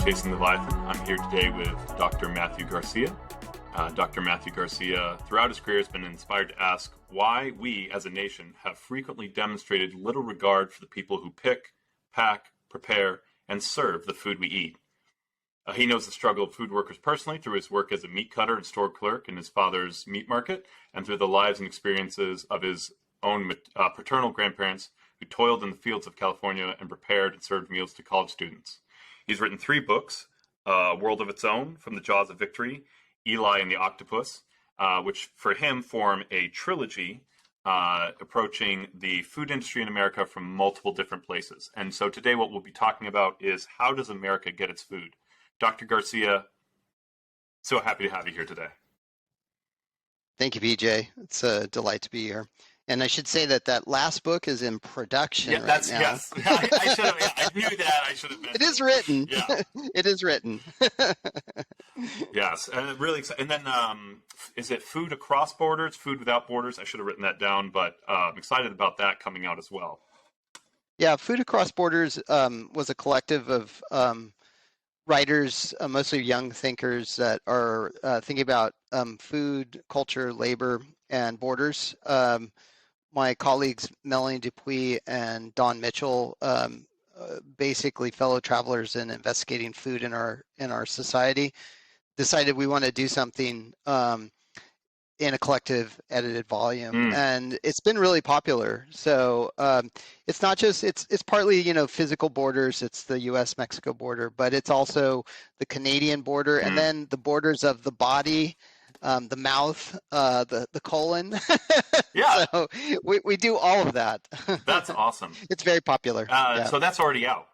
Chasing Leviathan. I'm here today with Dr. Matthew Garcia. Dr. Matthew Garcia, throughout his career, has been inspired to ask why we, as a nation, have frequently demonstrated little regard for the people who pick, pack, prepare, and serve the food we eat. He knows the struggle of food workers personally through his work as a meat cutter and store clerk in his father's meat market, and through the lives and experiences of his own paternal grandparents who toiled in the fields of California and prepared and served meals to college students. He's written 3 books, A World of Its Own, From the Jaws of Victory, Eli and the Octopus, which for him form a trilogy approaching the food industry in America from multiple different places. And so today what we'll be talking about is how does America get its food? Dr. Garcia, so happy to have you here today. Thank you, BJ. It's a delight to be here. And I should say that last book is in production right now. Yes. I knew that. I should have mentioned. It is written. Yeah. It is written. Yes, and really excited. And then, is it Food Across Borders, Food Without Borders? I should have written that down, but I'm excited about that coming out as well. Yeah, Food Across Borders was a collective of writers, mostly young thinkers that are thinking about food, culture, labor, and borders. My colleagues Melanie Dupuis and Don Mitchell, basically fellow travelers in investigating food in our society, decided we want to do something in a collective edited volume, and it's been really popular. So it's not just it's partly physical borders. It's the U.S.-Mexico border, but it's also the Canadian border, and then the borders of the body. The mouth, the colon. Yeah. So we do all of that. That's awesome. It's very popular. So that's already out.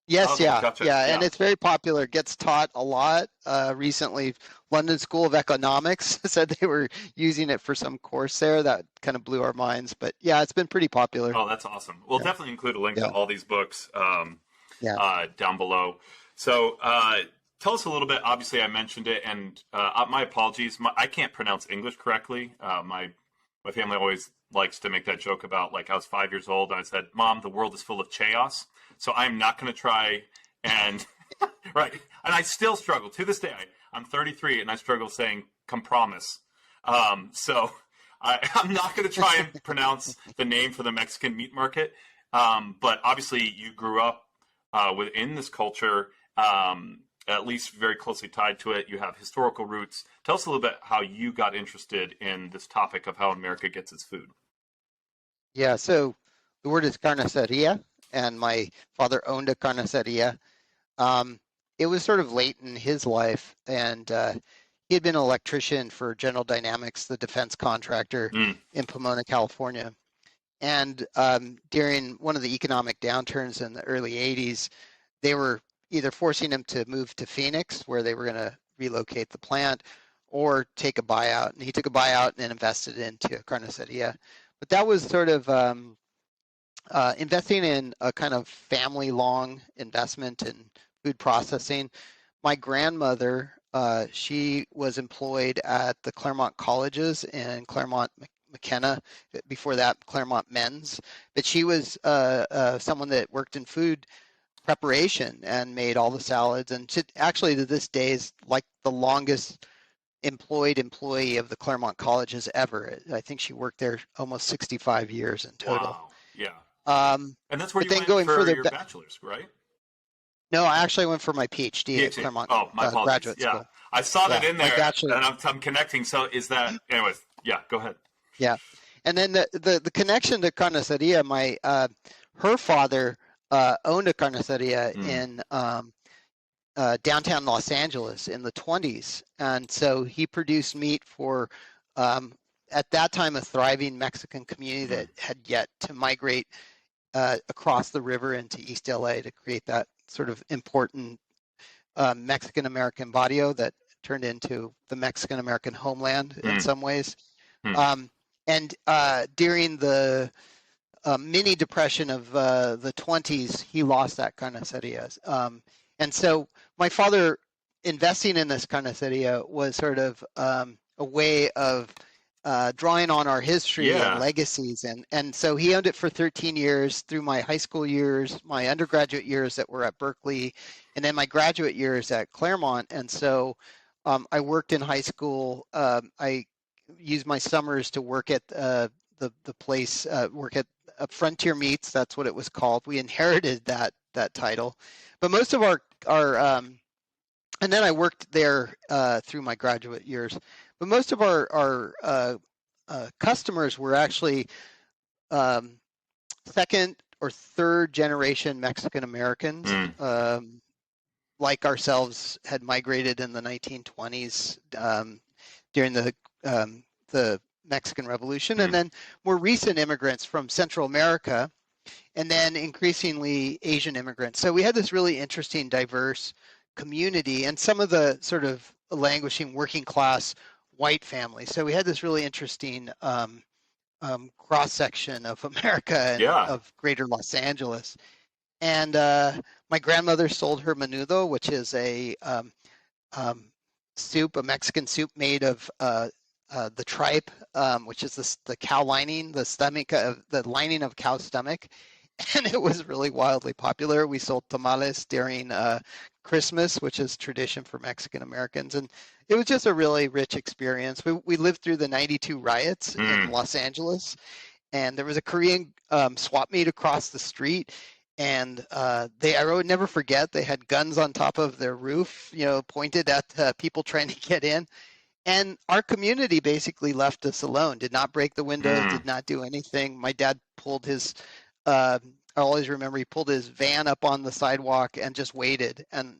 Yes, okay, yeah, gotcha. yeah, and it's very popular. Gets taught a lot. Recently, London School of Economics said they were using it for some course there. That kind of blew our minds. But yeah, it's been pretty popular. Oh, that's awesome. We'll definitely include a link to all these books down below. So tell us a little bit. Obviously, I mentioned it, and my apologies. I can't pronounce English correctly. My family always likes to make that joke about, like, I was 5 years old, and I said, "Mom, the world is full of chaos." So I'm not going to try and right. And I still struggle to this day. I'm 33, and I struggle saying "compromise." So I'm not going to try and pronounce the name for the Mexican meat market. But obviously, you grew up within this culture. At least very closely tied to it. You have historical roots. Tell us a little bit how you got interested in this topic of how America gets its food. Yeah, so the word is carniceria, and my father owned a carniceria. It was sort of late in his life, and he had been an electrician for General Dynamics, the defense contractor in Pomona, California. And during one of the economic downturns in the early 80s, they were either forcing him to move to Phoenix, where they were going to relocate the plant, or take a buyout. And he took a buyout and invested into a carniceria. But that was sort of investing in a kind of family-long investment in food processing. My grandmother, she was employed at the Claremont colleges in Claremont, McKenna, before that Claremont Men's. But she was someone that worked in food preparation and made all the salads, and actually to this day is like the longest employee of the Claremont colleges ever. I think she worked there almost 65 years in total. Wow. Yeah. And that's where you went for your bachelor's, right? No, I actually went for my PhD at Claremont graduate school. I saw that in there, and I'm connecting. So is that, anyways, yeah, go ahead. Yeah. And then the connection to carniceria, her father owned a carniceria in downtown Los Angeles in the 1920s. And so he produced meat for, at that time, a thriving Mexican community that had yet to migrate across the river into East LA to create that sort of important Mexican-American barrio that turned into the Mexican-American homeland in some ways. And during the mini depression of the 1920s, he lost that carniceria. And so my father investing in this carniceria was sort of a way of drawing on our history and Yeah. legacies. And so he owned it for 13 years through my high school years, my undergraduate years that were at Berkeley, and then my graduate years at Claremont. And so I worked in high school. I used my summers to work at the place, work at Frontier Meats. That's what it was called. We inherited that title, but most of our and then I worked there through my graduate years. But most of our customers were actually second or third generation Mexican Americans, like ourselves, had migrated in the 1920s during the Mexican Revolution, and then more recent immigrants from Central America, and then increasingly Asian immigrants. So we had this really interesting, diverse community, and some of the sort of languishing working class white families. So we had this really interesting cross section of America and of greater Los Angeles. And my grandmother sold her menudo, which is a soup, a Mexican soup made of the tripe, which is the cow lining, the stomach, the lining of cow's stomach. And it was really wildly popular. We sold tamales during Christmas, which is tradition for Mexican Americans. And it was just a really rich experience. We lived through the 92 riots in Los Angeles, and there was a Korean swap meet across the street. And I would never forget, they had guns on top of their roof, pointed at people trying to get in. And our community basically left us alone, did not break the windows, did not do anything. My dad pulled his I always remember he pulled his van up on the sidewalk and just waited. And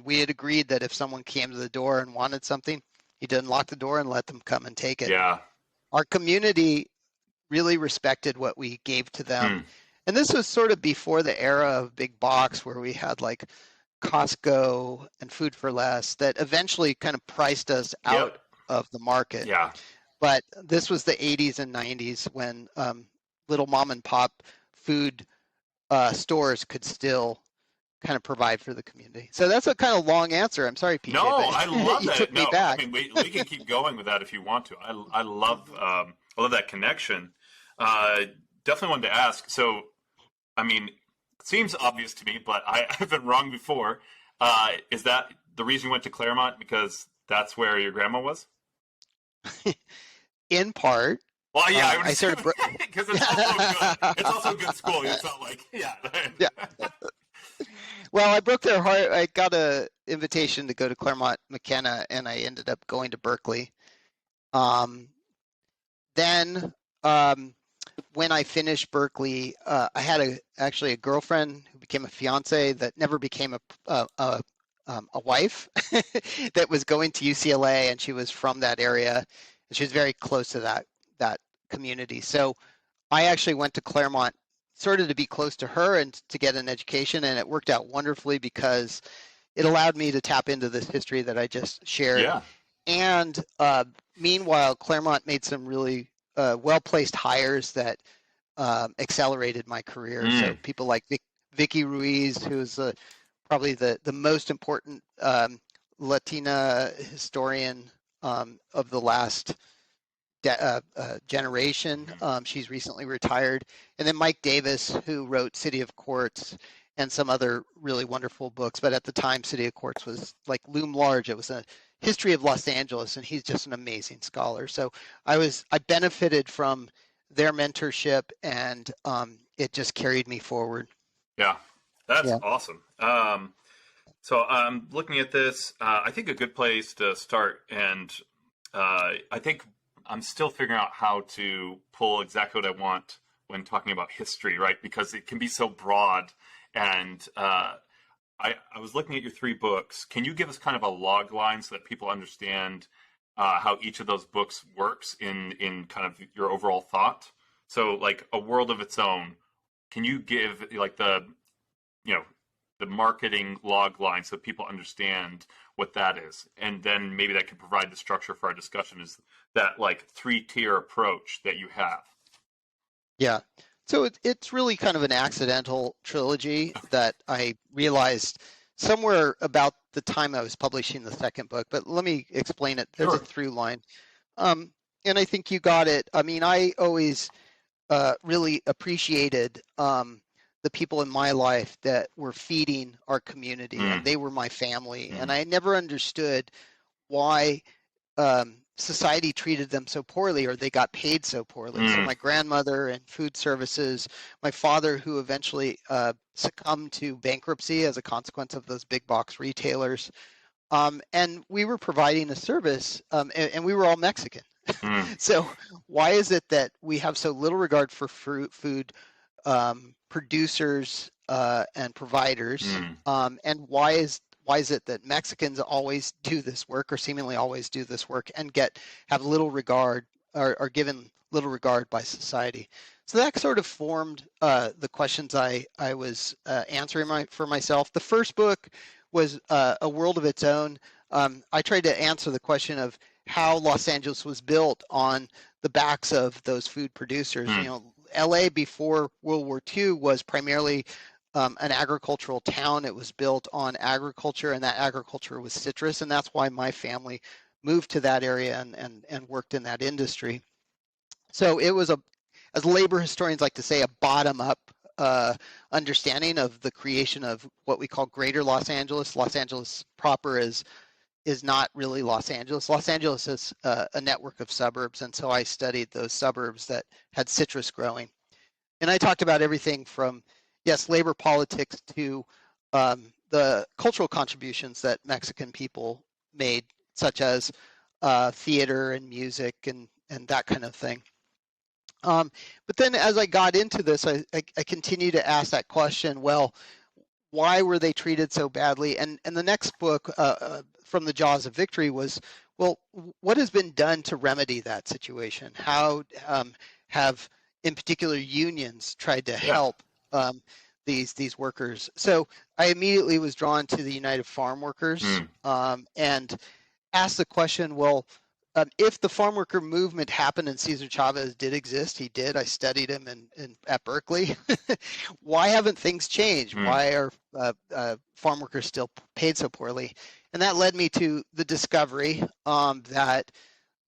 we had agreed that if someone came to the door and wanted something, he'd unlock the door and let them come and take it. Yeah. Our community really respected what we gave to them. And this was sort of before the era of big box, where we had like Costco and Food for Less that eventually kind of priced us out of the market. Yeah. But this was the 80s and 90s when little mom and pop food stores could still kind of provide for the community. So that's a kind of long anscer. I'm sorry, PJ. No, I love you that. Took me back. I mean, we can keep going with that if you want to. I love that connection. Definitely wanted to ask. So, I mean, it seems obvious to me, but I've been wrong before. Is that the reason you went to Claremont, because that's where your grandma was? In part. Well, yeah, I sort of because it's also good. It's also a good school. It's not like yeah. Well, I broke their heart. I got an invitation to go to Claremont McKenna, and I ended up going to Berkeley. Then, when I finished Berkeley, I had actually a girlfriend who became a fiance that never became a wife that was going to UCLA, and she was from that area, and she was very close to that community. So I actually went to Claremont sort of to be close to her and to get an education, and it worked out wonderfully because it allowed me to tap into this history that I just shared. Yeah. And meanwhile, Claremont made some really well-placed hires that accelerated my career. So people like Vicky Ruiz, who's probably the most important Latina historian of the last generation. She's recently retired. And then Mike Davis, who wrote City of Quartz and some other really wonderful books. But at the time, City of Quartz was like loom large. It was a history of Los Angeles, and he's just an amazing scholar. So I benefited from their mentorship, and it just carried me forward. Yeah, that's awesome. So I'm looking at this. I think a good place to start, and I think I'm still figuring out how to pull exactly what I want when talking about history, right? Because it can be so broad. And I was looking at your 3 books. Can you give us kind of a log line so that people understand how each of those books works in kind of your overall thought? So like A World of Its Own, can you give like the marketing log line so people understand what that is? And then maybe that can provide the structure for our discussion, is that like 3-tier approach that you have. Yeah. So it's really kind of an accidental trilogy that I realized somewhere about the time I was publishing the second book, but let me explain it. There's a through line. And I think you got it. I mean, I always really appreciated the people in my life that were feeding our community, and they were my family. And I never understood why society treated them so poorly, or they got paid so poorly. So my grandmother in food services, my father who eventually succumbed to bankruptcy as a consequence of those big box retailers. And we were providing a service, and we were all Mexican. So why is it that we have so little regard for food producers and providers? And why is it that Mexicans always do this work, or seemingly always do this work, and have little regard, or are given little regard by society? So that sort of formed the questions I was answering for myself. The first book was A World of Its Own. I tried to answer the question of how Los Angeles was built on the backs of those food producers. You know, LA before World War II was primarily an agricultural town. It was built on agriculture, and that agriculture was citrus, and that's why my family moved to that area and worked in that industry. So it was, as labor historians like to say, a bottom-up understanding of the creation of what we call Greater Los Angeles. Los Angeles proper is not really Los Angeles. Los Angeles is a network of suburbs, and so I studied those suburbs that had citrus growing. And I talked about everything from, yes, labor politics to the cultural contributions that Mexican people made, such as theater and music and that kind of thing. But then as I got into this, I continued to ask that question, well, why were they treated so badly? And the next book, From the Jaws of Victory, was, well, what has been done to remedy that situation? How have, in particular, unions tried to help these workers? So I immediately was drawn to the United Farm Workers and asked the question, well, if the farm worker movement happened and Cesar Chavez did exist, he did. I studied him at Berkeley. Why haven't things changed? Why are farm workers still paid so poorly? And that led me to the discovery that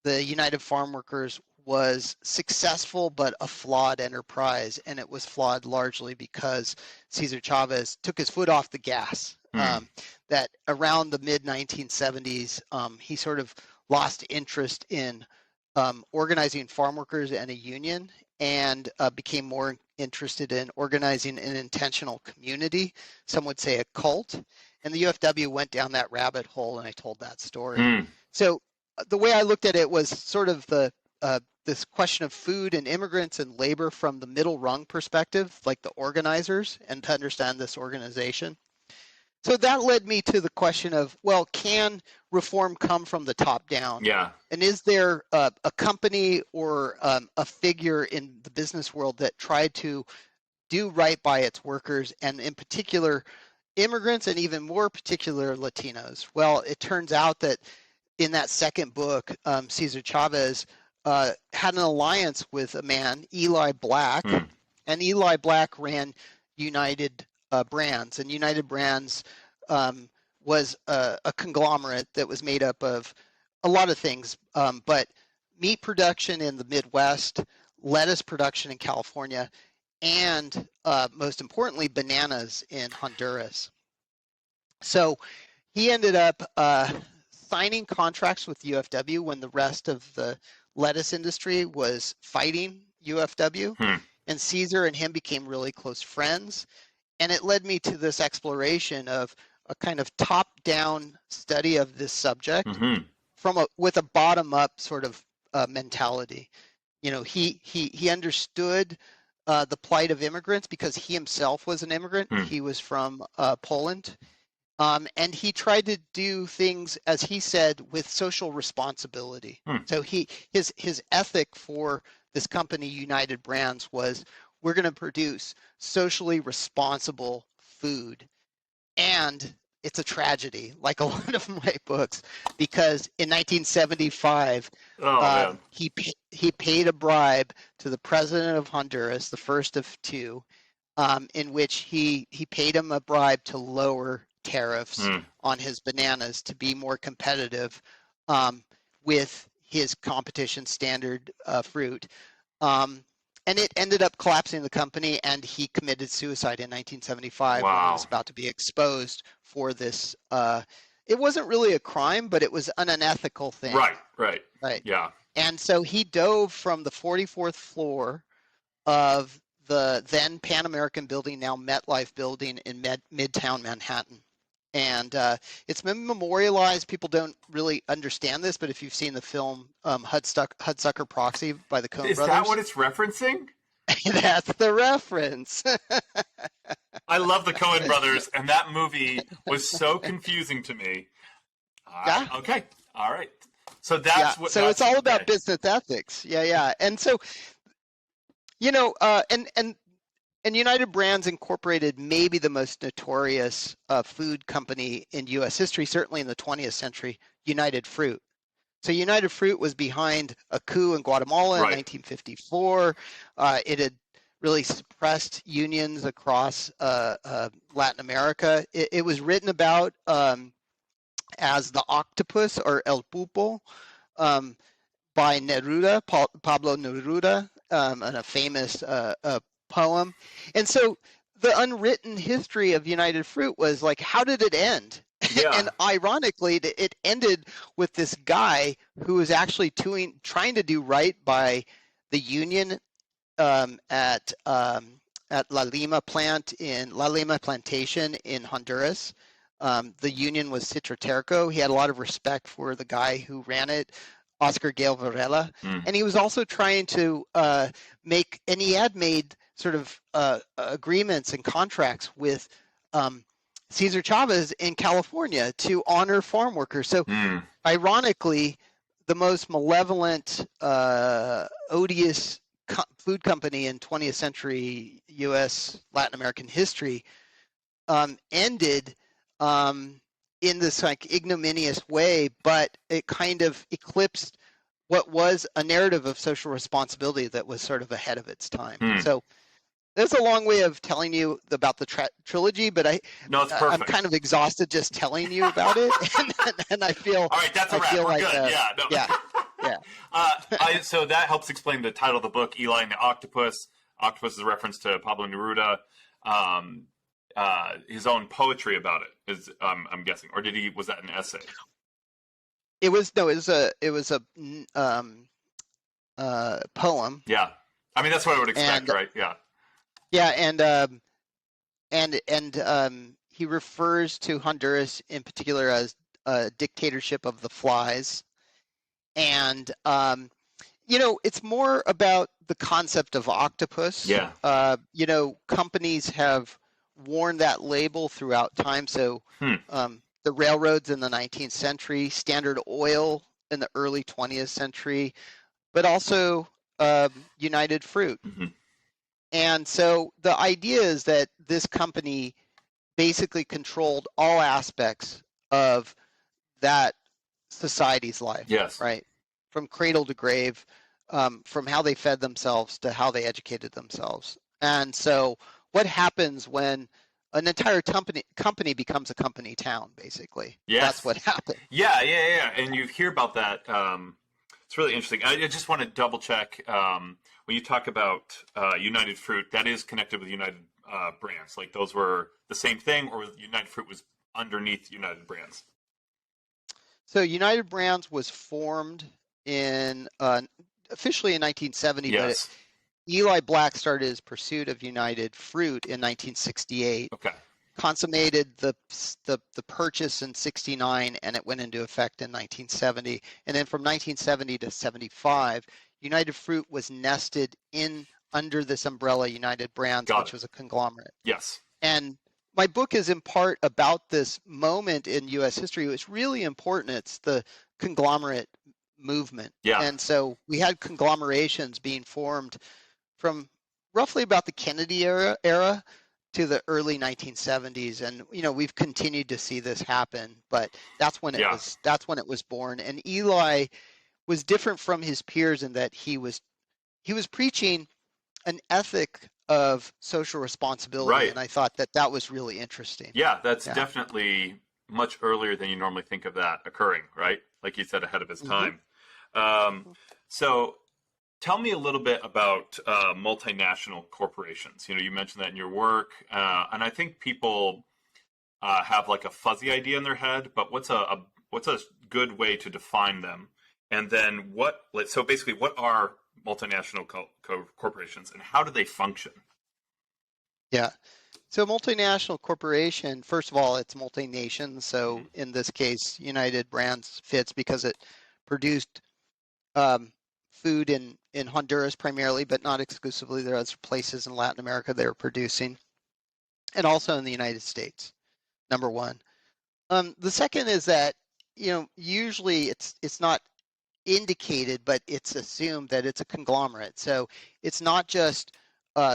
the United Farm Workers was successful but a flawed enterprise, and it was flawed largely because Cesar Chavez took his foot off the gas. That around the mid-1970s, he sort of lost interest in organizing farm workers and a union, and became more interested in organizing an intentional community. Some would say a cult. And the UFW went down that rabbit hole, and I told that story. So the way I looked at it was sort of this question of food and immigrants and labor from the middle rung perspective, like the organizers, and to understand this organization. So that led me to the question of, well, can reform come from the top down? Yeah. And is there a company or a figure in the business world that tried to do right by its workers, and in particular, immigrants, and even more particular, Latinos? Well, it turns out that in that second book, Cesar Chavez had an alliance with a man, Eli Black, and Eli Black ran United Brands, and United Brands was a conglomerate that was made up of a lot of things, but meat production in the Midwest, lettuce production in California, and most importantly, bananas in Honduras. So he ended up signing contracts with UFW when the rest of the lettuce industry was fighting UFW, and Cesar and him became really close friends. And it led me to this exploration of a kind of top-down study of this subject with a bottom-up sort of mentality. You know, he understood the plight of immigrants because he himself was an immigrant. He was from Poland, and he tried to do things, as he said, with social responsibility. So his ethic for this company, United Brands, was, we're going to produce socially responsible food. And it's a tragedy, like a lot of my books, because in 1975, he paid a bribe to the president of Honduras, the first of two, in which he paid him a bribe to lower tariffs on his bananas to be more competitive with his competition standard fruit. And it ended up collapsing the company, and he committed suicide in 1975 when he was about to be exposed for this. It wasn't really a crime, but it was an unethical thing. Right. Yeah. And so he dove from the 44th floor of the then Pan American building, now MetLife building in Midtown Manhattan. And it's been memorialized. People don't really understand this, but if you've seen the film Hudsucker Proxy by the Coen brothers. Is that what it's referencing? That's the reference. I love the Coen brothers, and that movie was so confusing to me. Yeah. Okay. All right. So that's what. So it's all about business ethics. Yeah. And so, and United Brands Incorporated may be the most notorious food company in U.S. history, certainly in the 20th century, United Fruit. So United Fruit was behind a coup in Guatemala in 1954. It had really suppressed unions across Latin America. It was written about as the octopus or El Pulpo by Neruda, Pablo Neruda, in a famous poem. And so the unwritten history of United Fruit was like, how did it end? Yeah. And ironically, it ended with this guy who was actually trying to do right by the union at La Lima plantation in Honduras. The union was Citraterco. He had a lot of respect for the guy who ran it, Oscar Gale Varela. And he was also trying to he had made sort of agreements and contracts with Cesar Chavez in California to honor farm workers. So ironically, the most malevolent, odious food company in 20th century U.S. Latin American history ended in this like ignominious way, but it kind of eclipsed what was a narrative of social responsibility that was sort of ahead of its time. So that's a long way of telling you about the trilogy, but I'm kind of exhausted just telling you about it, and I feel. All right, that's a wrap. We're good. Yeah. So that helps explain the title of the book, Eli and the Octopus. Octopus is a reference to Pablo Neruda. His own poetry about it is, I'm guessing, or was that an essay? It was a poem. Yeah, I mean that's what I would expect, right? Yeah. Yeah, and he refers to Honduras in particular as a dictatorship of the flies, and it's more about the concept of octopus. Yeah. Companies have worn that label throughout time. So the railroads in the 19th century, Standard Oil in the early 20th century, but also United Fruit. And so the idea is that this company basically controlled all aspects of that society's life. Yes. Right? From cradle to grave, from how they fed themselves to how they educated themselves. And so what happens when an entire company becomes a company town, basically? Yes. That's what happened. Yeah. And you hear about that. It's really interesting. I just want to double check. When you talk about United Fruit, that is connected with United Brands. Like those were the same thing, or United Fruit was underneath United Brands? So United Brands was formed in officially in 1970, yes. But Eli Black started his pursuit of United Fruit in 1968. Okay. Consummated the purchase in 69, and it went into effect in 1970. And then from 1970 to 75, United Fruit was nested under this umbrella, United Brands, which was a conglomerate. Yes. And my book is in part about this moment in U.S. history. It's really important. It's the conglomerate movement. Yeah. And so we had conglomerations being formed from roughly about the Kennedy era to the early 1970s, and we've continued to see this happen. But that's when it was born. And Eli was different from his peers in that he was preaching an ethic of social responsibility, right. And I thought that was really interesting. Yeah, that's definitely much earlier than you normally think of that occurring, right? Like you said, ahead of his time. So tell me a little bit about multinational corporations. You mentioned that in your work, and I think people have like a fuzzy idea in their head. But what's a good way to define them? And then so basically, what are multinational corporations, and how do they function? Yeah. So multinational corporation, first of all, it's multi-nation. So in this case, United Brands fits because it produced food in Honduras primarily, but not exclusively. There are other places in Latin America they were producing, and also in the United States, number one. The second is that, usually it's not indicated, but it's assumed that it's a conglomerate. So it's not just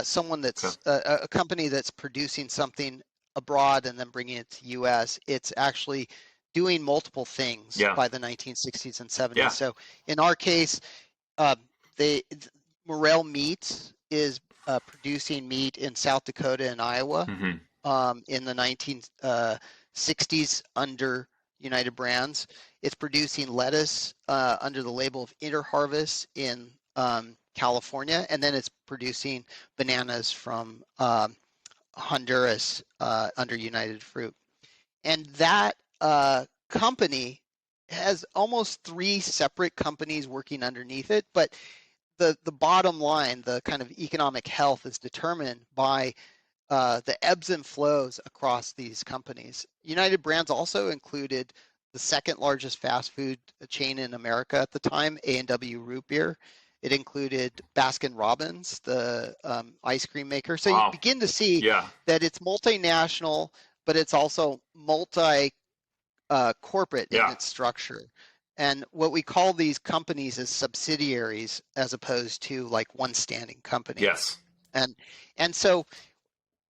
someone that's a company that's producing something abroad and then bringing it to U.S. It's actually doing multiple things by the 1960s and 70s. Yeah. So in our case, Morel Meats is producing meat in South Dakota and Iowa in the 1960s under United Brands. It's producing lettuce under the label of Interharvest in California, and then it's producing bananas from Honduras under United Fruit. And that company has almost 3 separate companies working underneath it, but the bottom line, the kind of economic health, is determined by the ebbs and flows across these companies. United Brands also included the second largest fast food chain in America at the time, A&W Root Beer. It included Baskin-Robbins, the ice cream maker. So you begin to see that it's multinational, but it's also multi-corporate in its structure. And what we call these companies is subsidiaries as opposed to like one standing company. Yes. And so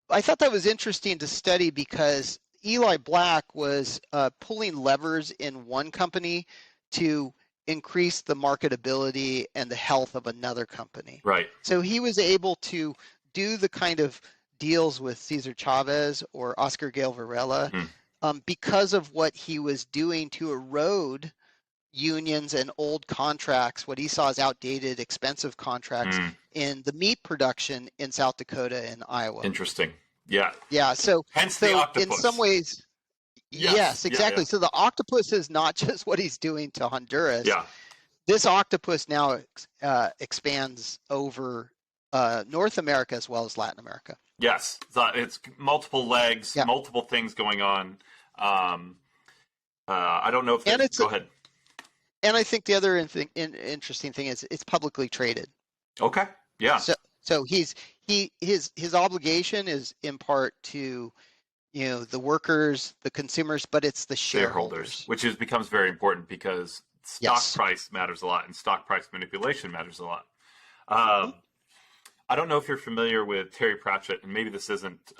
I thought that was interesting to study because Eli Black was pulling levers in one company to increase the marketability and the health of another company. Right. So he was able to do the kind of deals with Cesar Chavez or Oscar Gale Varela because of what he was doing to erode unions and old contracts, what he saw as outdated, expensive contracts in the meat production in South Dakota and Iowa. Interesting. Yeah. Yeah. So hence the octopus. In some ways, yes, exactly. So the octopus is not just what he's doing to Honduras. Yeah. This octopus now expands over North America as well as Latin America. Yes. So it's multiple legs, multiple things going on. I don't know if go ahead. And I think the other interesting thing is it's publicly traded. Okay. Yeah. So his obligation is in part to the workers, the consumers, but it's the shareholders, which becomes very important because stock price matters a lot and stock price manipulation matters a lot. I don't know if you're familiar with Terry Pratchett, and maybe this isn't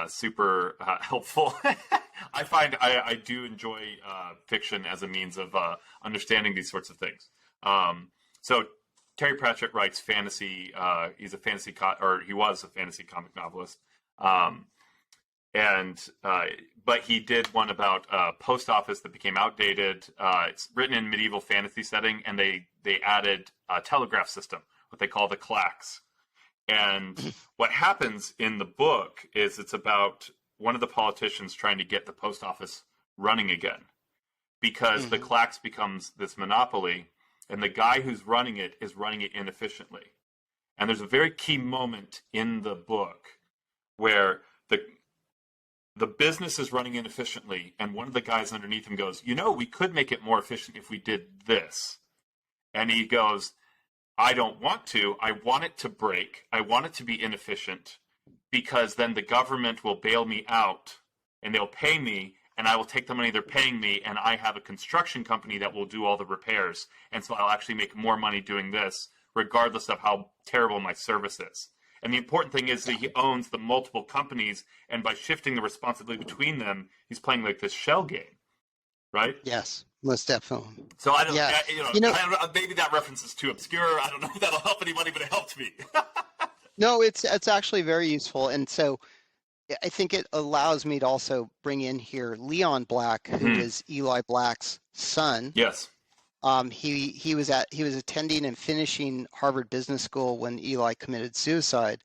super helpful. I find I do enjoy fiction as a means of understanding these sorts of things. So Terry Pratchett writes fantasy. He's a fantasy he was a fantasy comic novelist. But he did one about a post office that became outdated. It's written in medieval fantasy setting, and they added a telegraph system, what they call the clacks. And what happens in the book is it's about one of the politicians trying to get the post office running again because the clacks becomes this monopoly, and the guy who's running it is running it inefficiently. And there's a very key moment in the book where the business is running inefficiently, and one of the guys underneath him goes, we could make it more efficient if we did this. And he goes, I don't want to. I want it to break. I want it to be inefficient because then the government will bail me out and they'll pay me, and I will take the money they're paying me, and I have a construction company that will do all the repairs. And so I'll actually make more money doing this regardless of how terrible my service is. And the important thing is that he owns the multiple companies, and by shifting the responsibility between them, he's playing like this shell game, right? Yes, most definitely. So I don't, maybe that reference is too obscure. I don't know if that'll help anybody, but it helped me. No, it's actually very useful, and so I think it allows me to also bring in here Leon Black, who is Eli Black's son. Yes. He was attending and finishing Harvard Business School when Eli committed suicide,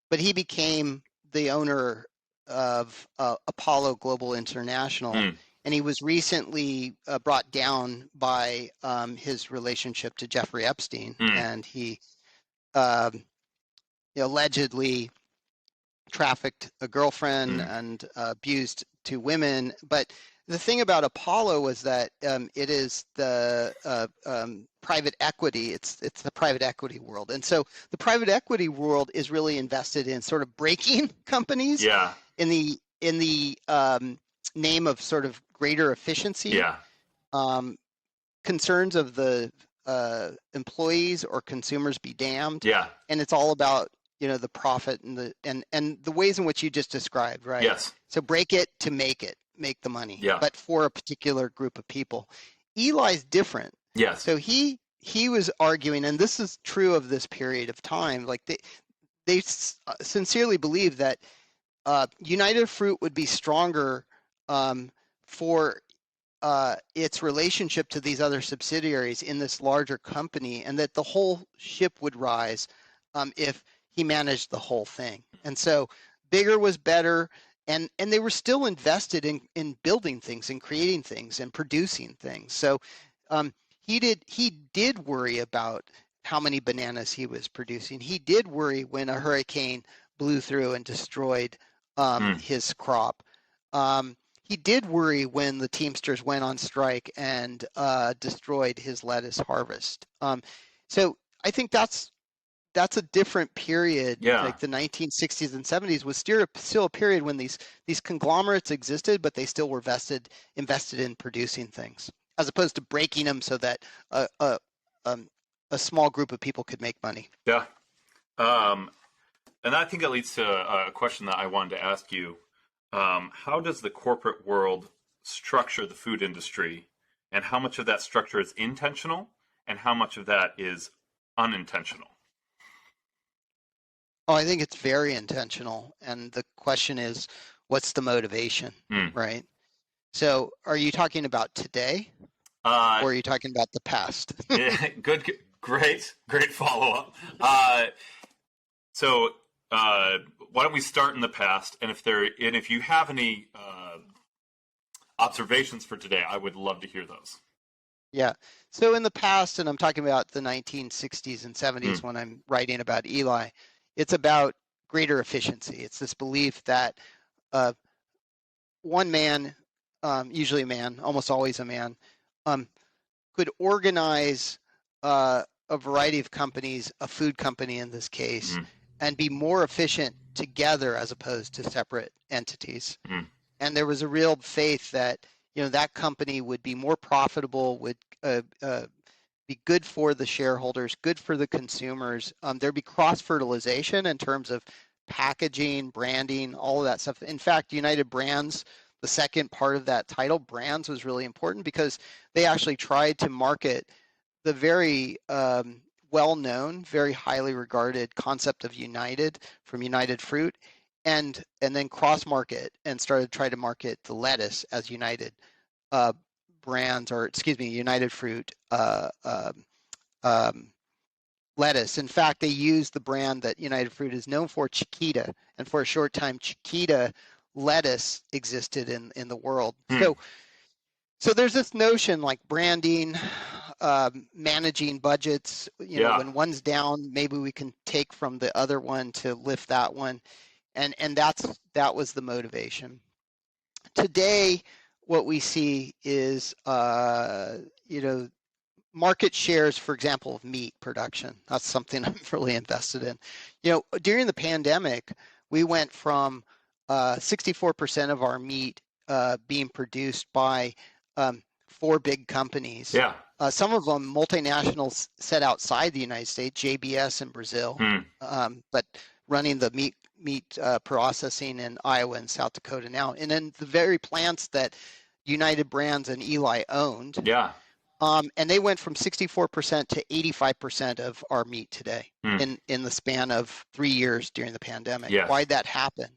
but he became the owner of Apollo Global International, and he was recently brought down by his relationship to Jeffrey Epstein, and he allegedly trafficked a girlfriend and abused two women. But the thing about Apollo was that it is the private equity. It's the private equity world, and so the private equity world is really invested in sort of breaking companies. Yeah. In the name of sort of greater efficiency. Yeah. Concerns of the employees or consumers be damned. Yeah. And it's all about the profit and the ways in which you just described, right? Yes. So break it to make the money. Yeah. But for a particular group of people. Eli's different. Yes. So he was arguing, and this is true of this period of time, like they sincerely believe that United Fruit would be stronger for its relationship to these other subsidiaries in this larger company, and that the whole ship would rise if he managed the whole thing. And so bigger was better, and they were still invested in building things and creating things and producing things. So he did worry about how many bananas he was producing. He did worry when a hurricane blew through and destroyed his crop. He did worry when the Teamsters went on strike and destroyed his lettuce harvest. So I think that's a different period. Yeah. Like the 1960s and 70s was still a period when these conglomerates existed, but they still were invested in producing things, as opposed to breaking them so that a small group of people could make money. Yeah. And I think that leads to a question that I wanted to ask you. How does the corporate world structure the food industry, and how much of that structure is intentional and how much of that is unintentional? Oh, I think it's very intentional. And the question is, what's the motivation, right? So are you talking about today or are you talking about the past? Great follow-up. So why don't we start in the past, and if you have any observations for today, I would love to hear those. Yeah. So in the past, and I'm talking about the 1960s and 70s when I'm writing about Eli, it's about greater efficiency. It's this belief that one man, usually a man, almost always a man, could organize a variety of companies, a food company in this case, and be more efficient together as opposed to separate entities. And there was a real faith that that company would be more profitable, would be good for the shareholders, good for the consumers. There'd be cross-fertilization in terms of packaging, branding, all of that stuff. In fact, United Brands, the second part of that title, brands, was really important because they actually tried to market the very well-known, very highly regarded concept of United from United Fruit, and then cross-market and started trying to market the lettuce as United brands, or excuse me, United Fruit lettuce. In fact, they used the brand that United Fruit is known for, Chiquita, and for a short time, Chiquita lettuce existed in the world. So there's this notion like branding, managing budgets. When one's down, maybe we can take from the other one to lift that one, and that was the motivation. Today, what we see is market shares, for example, of meat production. That's something I'm really invested in. During the pandemic, we went from 64% of our meat being produced by 4 big companies. Yeah. Some of them multinationals set outside the United States, JBS in Brazil, but running the meat processing in Iowa and South Dakota now. And then the very plants that United Brands and Eli owned. Yeah. And they went from 64% to 85% of our meat today in the span of 3 years during the pandemic. Yes. Why'd that happen?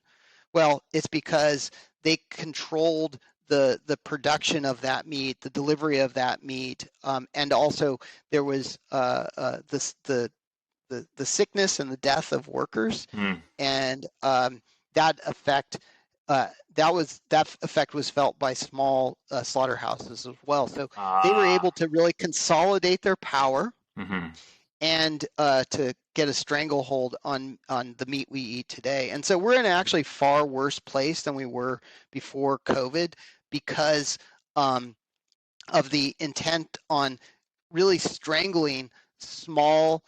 Well, it's because they controlled the production of that meat, the delivery of that meat, and also there was the sickness and the death of workers, and that effect that effect was felt by small slaughterhouses as well. So they were able to really consolidate their power and to get a stranglehold on the meat we eat today. And so we're in an actually far worse place than we were before COVID because of the intent on really strangling small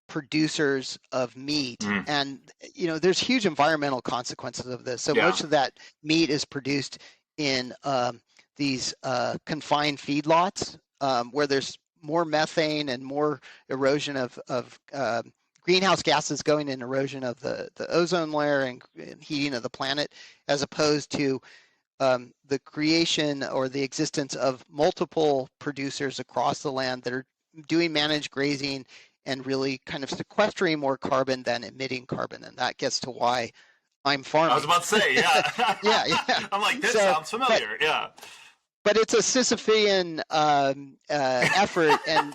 producers of meat. And there's huge environmental consequences of this. So much of that meat is produced in these confined feedlots where there's more methane and more erosion of greenhouse gases going in, erosion of the ozone layer and heating of the planet, as opposed to the creation or the existence of multiple producers across the land that are doing managed grazing and really kind of sequestering more carbon than emitting carbon. And that gets to why I'm farming. I was about to say, yeah. yeah. I'm like, this sounds familiar. But it's a Sisyphean effort, and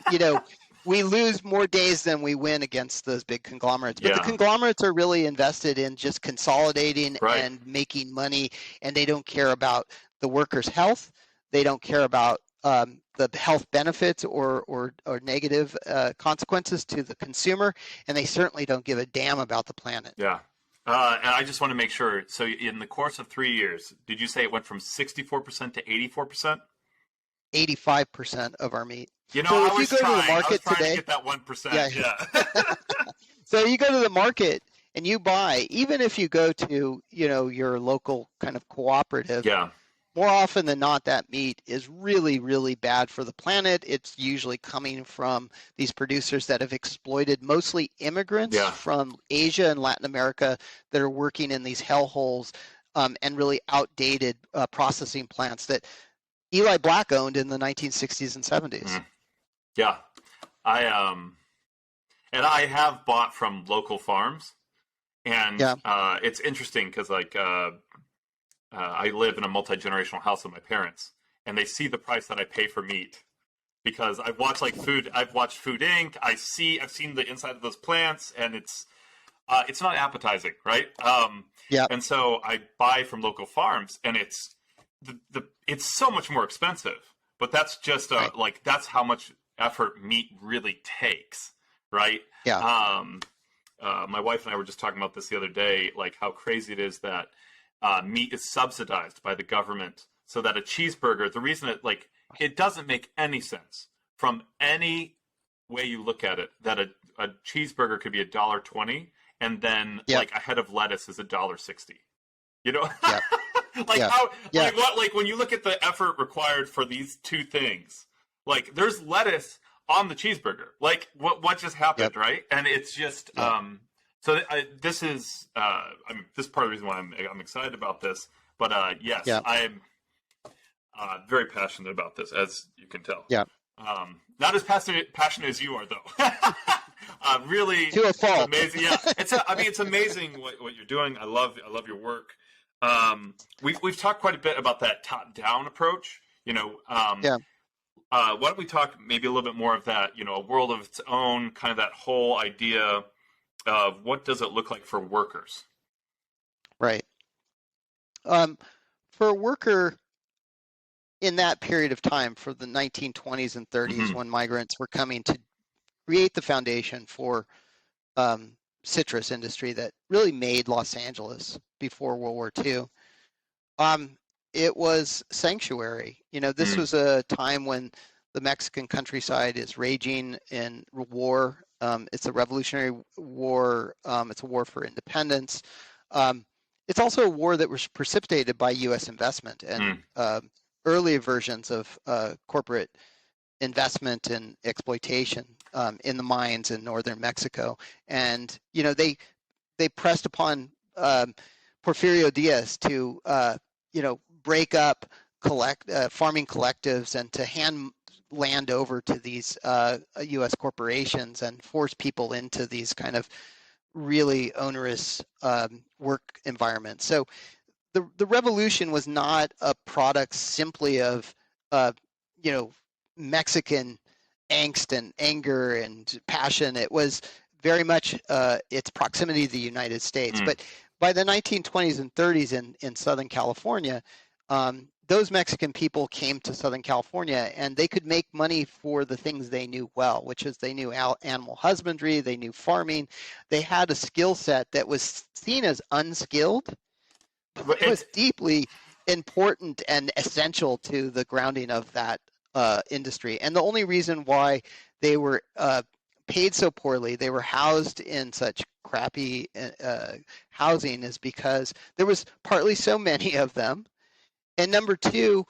we lose more days than we win against those big conglomerates. But the conglomerates are really invested in just consolidating and making money, and they don't care about the workers' health. They don't care about the health benefits or negative consequences to the consumer, and they certainly don't give a damn about the planet. Yeah. And I just want to make sure. So in the course of 3 years, did you say it went from 64% to 84%? 85% of our meat. So I was trying to get that 1%. Yeah. So you go to the market and you buy, even if you go to, your local kind of cooperative. Yeah. More often than not, that meat is really, really bad for the planet. It's usually coming from these producers that have exploited mostly immigrants from Asia and Latin America that are working in these hellholes and really outdated processing plants that Eli Black owned in the 1960s and 70s. Yeah. And I have bought from local farms. And it's interesting because I live in a multi-generational house with my parents, and they see the price that I pay for meat because I've watched I've watched Food Inc. I've seen the inside of those plants, and it's not appetizing, right? And so I buy from local farms, and it's so much more expensive, but that's just that's how much effort meat really takes, right? Yeah. My wife and I were just talking about this the other day, like how crazy it is that meat is subsidized by the government, so that a cheeseburger, the reason it doesn't make any sense from any way you look at it, that a cheeseburger could be $1.20 and then like a head of lettuce is $1.60. When you look at the effort required for these two things, there's lettuce on the cheeseburger. What just happened, right? And it's just So this is this is part of the reason why I'm excited about this. But yes, I am very passionate about this, as you can tell. Yeah. Not as passionate as you are, though. Really, to a fault. Amazing. Yeah, it's amazing what you're doing. I love your work. We've talked quite a bit about that top-down approach. Why don't we talk maybe a little bit more of that? A world of its own, kind of that whole idea of what does it look like for workers? Right. For a worker in that period of time, for the 1920s and 30s, when migrants were coming to create the foundation for citrus industry that really made Los Angeles before World War II, it was sanctuary. This was a time when the Mexican countryside is raging in war. It's a revolutionary war. It's a war for independence. It's also a war that was precipitated by U.S. investment and early versions of corporate investment and exploitation in the mines in northern Mexico. And they pressed upon Porfirio Diaz to break up farming collectives and to hand land over to these U.S. corporations and force people into these kind of really onerous work environments. So the revolution was not a product simply of you know, Mexican angst and anger and passion. It was very much its proximity to the United States. But by the 1920s and 30s in Southern California, those Mexican people came to Southern California and they could make money for the things they knew well, which is they knew animal husbandry, they knew farming. They had a skill set that was seen as unskilled, but it was deeply important and essential to the grounding of that industry. And the only reason why they were paid so poorly, they were housed in such crappy housing, is because there was partly so many of them. And number two,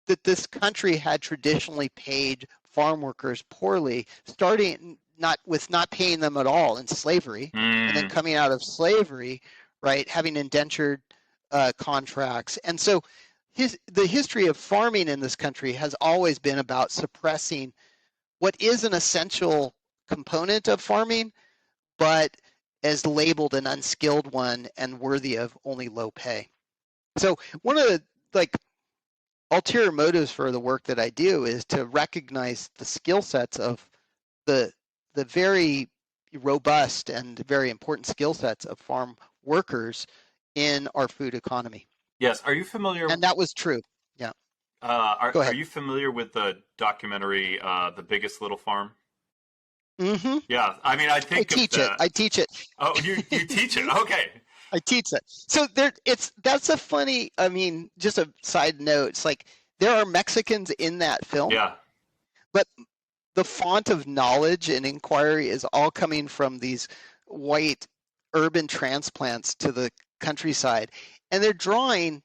that this country had traditionally paid farm workers poorly, starting not paying them at all in slavery, and then coming out of slavery, right, having indentured contracts. And so the history of farming in this country has always been about suppressing what is an essential component of farming, but as labeled an unskilled one and worthy of only low pay. So one of the ulterior motives for the work that I do is to recognize the skill sets of the very robust and very important skill sets of farm workers in our food economy. Yes. Are you familiar? And that was true. Yeah. Are you familiar with the documentary The Biggest Little Farm? Mm-hmm. Yeah. I mean, I teach it. Oh, you teach it. Okay. I teach it. So that's a funny, I mean, just a side note. It's like there are Mexicans in that film. Yeah. But the font of knowledge and inquiry is all coming from these white urban transplants to the countryside. And they're drawing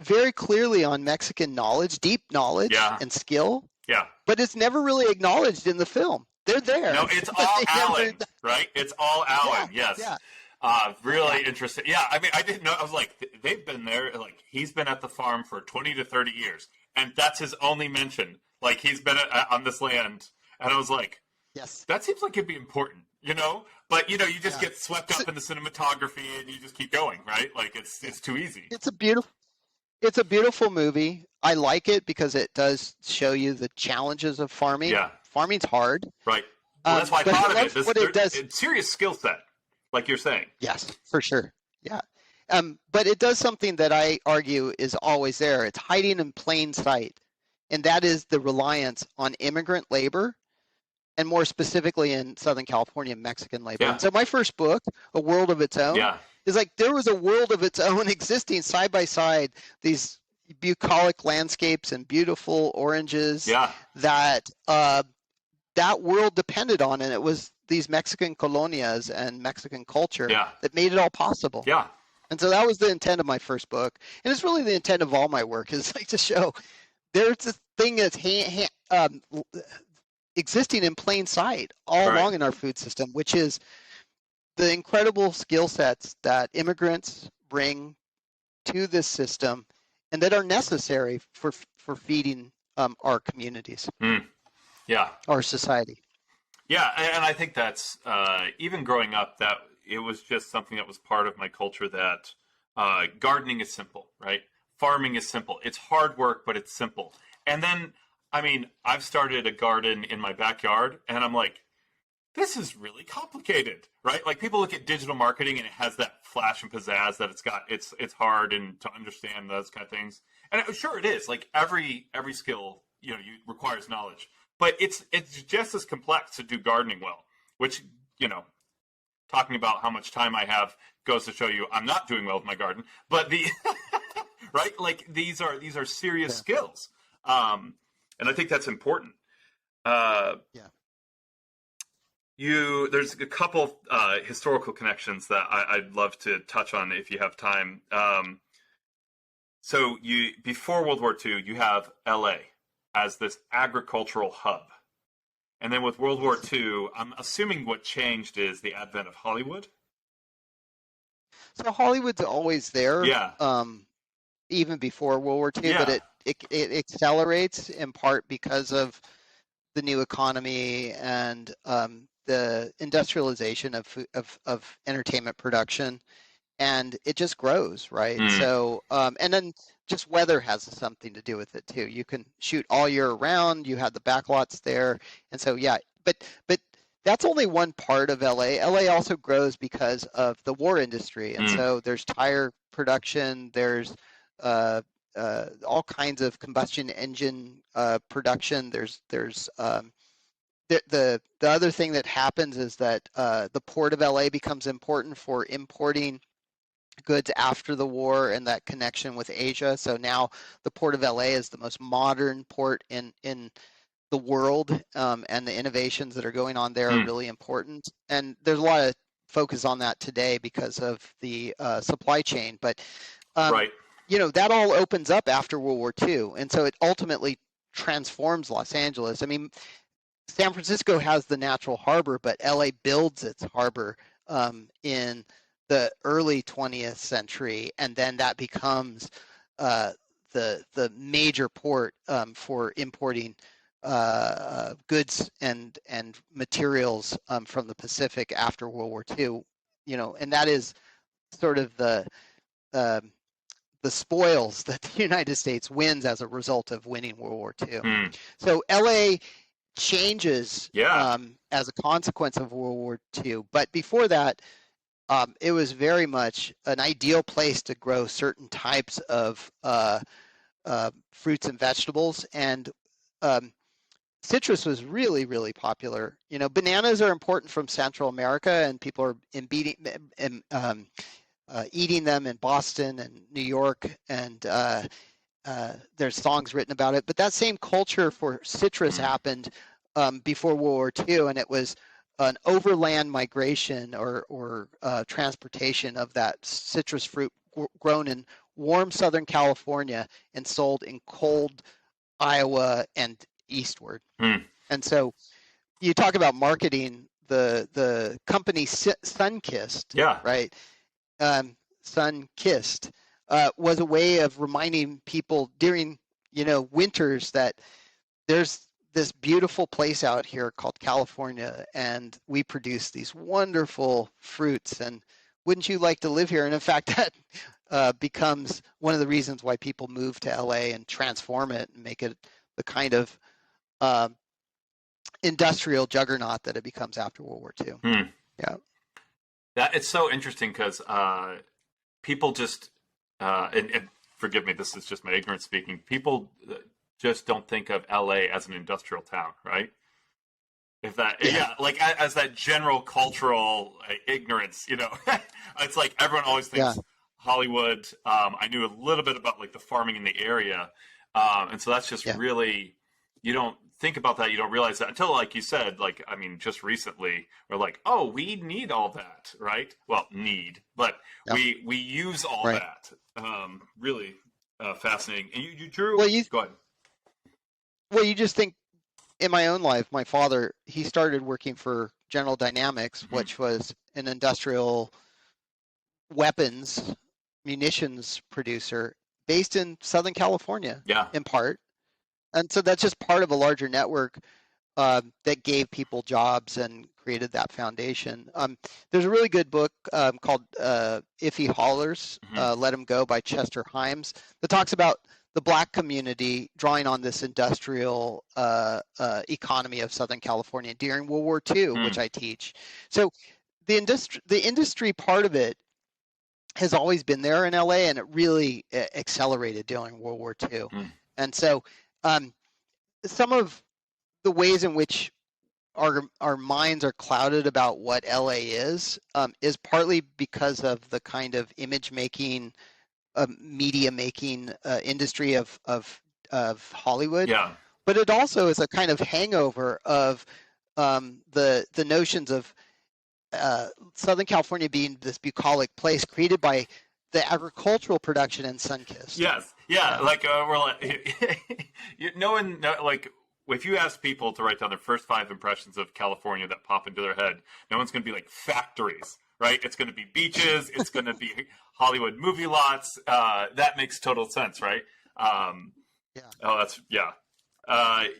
very clearly on Mexican knowledge, deep knowledge and skill. Yeah. But it's never really acknowledged in the film. They're there. No, it's all Alan, right? It's all Alan, yes. Yeah. Really interesting. Yeah, I mean, I didn't know. I was like, they've been there. Like, he's been at the farm for 20 to 30 years. And that's his only mention. Like, he's been on this land. And I was like, yes, that seems like it'd be important, you know? But, you know, you just get swept up in the cinematography and you just keep going, right? Like, it's too easy. It's a beautiful movie. I like it because it does show you the challenges of farming. Yeah. Farming's hard. Right. Well, that's why I thought of it. Does. It's serious skill set, like you're saying. Yes, for sure. Yeah. But it does something that I argue is always there. It's hiding in plain sight. And that is the reliance on immigrant labor, and more specifically in Southern California, Mexican labor. Yeah. And so my first book, A World of Its Own, is like there was a world of its own existing side by side, these bucolic landscapes and beautiful oranges that that world depended on. And it was these Mexican colonias and Mexican culture that made it all possible. Yeah. And so that was the intent of my first book. And it's really the intent of all my work, is like to show there's this thing that's existing in plain sight all along in our food system, which is the incredible skill sets that immigrants bring to this system and that are necessary for feeding our communities, our society. Yeah, and I think that's, even growing up, that it was just something that was part of my culture, that gardening is simple, right? Farming is simple. It's hard work, but it's simple. And then, I mean, I've started a garden in my backyard, and I'm like, this is really complicated, right? Like, people look at digital marketing and it has that flash and pizzazz that it's hard and to understand those kind of things. And sure it is. Like, every skill, requires knowledge. But it's just as complex to do gardening well, which, talking about how much time I have goes to show you I'm not doing well with my garden. But right? Like, these are serious skills. And I think that's important. There's a couple historical connections that I'd love to touch on if you have time. So before World War II, you have LA as this agricultural hub. And then with World War II, I'm assuming what changed is the advent of Hollywood. So Hollywood's always there, even before World War II, but it accelerates in part because of the new economy and the industrialization of entertainment production. and it just grows, right? Mm. So, and then just weather has something to do with it too. You can shoot all year round. You have the backlots there, and so yeah. But that's only one part of LA. LA also grows because of the war industry, and Mm. so there's tire production. There's all kinds of combustion engine production. The other thing that happens is that the port of LA becomes important for importing goods after the war and that connection with Asia. So now the port of LA is the most modern port in the world, and the innovations that are going on there are Mm. really important. And there's a lot of focus on that today because of the supply chain. But um, Right. that all opens up after World War II, and so it ultimately transforms Los Angeles. I mean, San Francisco has the natural harbor, but LA builds its harbor in the early 20th century, and then that becomes the major port for importing goods and materials from the Pacific after World War II. And that is sort of um, the spoils that the United States wins as a result of winning World War II. Mm. So LA changes Yeah. as a consequence of World War II. But before that, it was very much an ideal place to grow certain types of fruits and vegetables. And um, citrus was really, really popular. Bananas are important from Central America, and people are eating them in Boston and New York, and there's songs written about it. But that same culture for citrus Mm. happened before World War II, and it was an overland migration or transportation of that citrus fruit grown in warm Southern California and sold in cold Iowa and eastward. Mm. And so you talk about marketing, the company Sunkist, Yeah. right? Sun-kissed was a way of reminding people during winters that there's this beautiful place out here called California, and we produce these wonderful fruits, and wouldn't you like to live here? And in fact, that becomes one of the reasons why people move to LA and transform it and make it the kind of uh, industrial juggernaut that it becomes after World War II. Mm. Yeah. That it's so interesting because people just and forgive me, this is just my ignorance speaking. People just don't think of LA as an industrial town, right? If that, Yeah. yeah, like as that general cultural ignorance, it's like everyone always Yeah. thinks Hollywood. I knew a little bit about like the farming in the area, and so that's just Yeah. really, you don't think about that, you don't realize that until, like you said, like I mean, just recently we're like, oh, we need all that, right? Well, need, but Yeah. we use all Right. that. Really fascinating. And you drew. Well, Go ahead. you just think in my own life, my father, he started working for General Dynamics, Mm-hmm. which was an industrial weapons munitions producer based in Southern California, Yeah. in part. And so that's just part of a larger network that gave people jobs and created that foundation. There's a really good book called If He Hollers, Mm-hmm. Let Him Go by Chester Himes that talks about the Black community drawing on this industrial economy of Southern California during World War II, which I teach. So the industry part of it has always been there in LA, and it really accelerated during World War II. Mm. And so some of the ways in which our minds are clouded about what LA is partly because of the kind of image making, media making industry of Hollywood. Yeah. But it also is a kind of hangover of the notions of Southern California being this bucolic place created by the agricultural production in Sunkist. Yes. Yeah. Like we're like, no one like if you ask people to write down their first 5 impressions of California that pop into their head, no one's going to be like factories, right? It's going to be beaches. It's going to be Hollywood movie lots. That makes total sense, right? Yeah. Oh, that's yeah.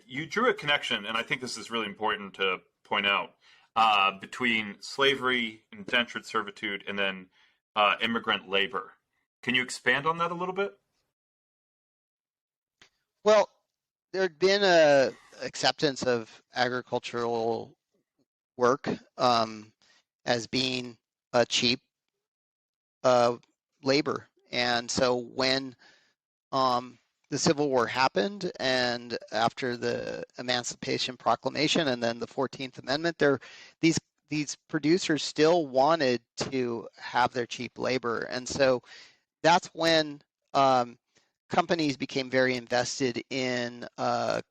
You drew a connection, and I think this is really important to point out between slavery, indentured servitude, and then immigrant labor. Can you expand on that a little bit? Well, there had been a acceptance of agricultural work as being a cheap labor, and so when the Civil War happened, and after the Emancipation Proclamation, and then the 14th Amendment, these producers still wanted to have their cheap labor, and so that's when companies became very invested in